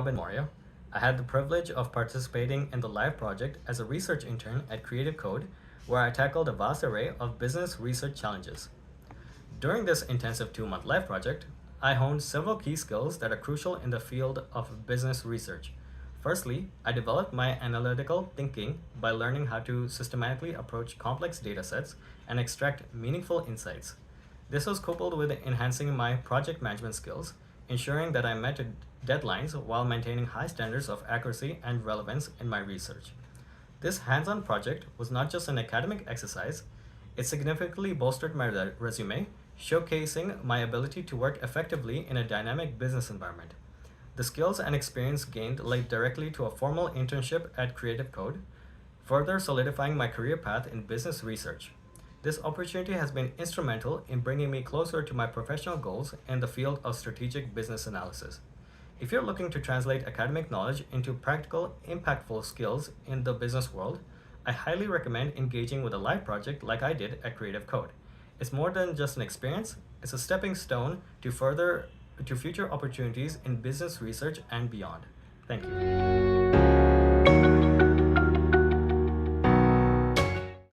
Robin Moria. I had the privilege of participating in the live project as a research intern at Kreative Kode, where I tackled a vast array of business research challenges. During this intensive 2-month live project, I honed several key skills that are crucial in the field of business research. Firstly, I developed my analytical thinking by learning how to systematically approach complex datasets and extract meaningful insights. This was coupled with enhancing my project management skills, ensuring that I met deadlines while maintaining high standards of accuracy and relevance in my research. This hands on project was not just an academic exercise, it significantly bolstered my resume, showcasing my ability to work effectively in a dynamic business environment. The skills and experience gained led directly to a formal internship at Kreative Kode, further solidifying my career path in business research. This opportunity has been instrumental in bringing me closer to my professional goals in the field of strategic business analysis. If you're looking to translate academic knowledge into practical, impactful skills in the business world, I highly recommend engaging with a live project like I did at Kreative Kode. It's more than just an experience, it's a stepping stone to future opportunities in business research and beyond. Thank you.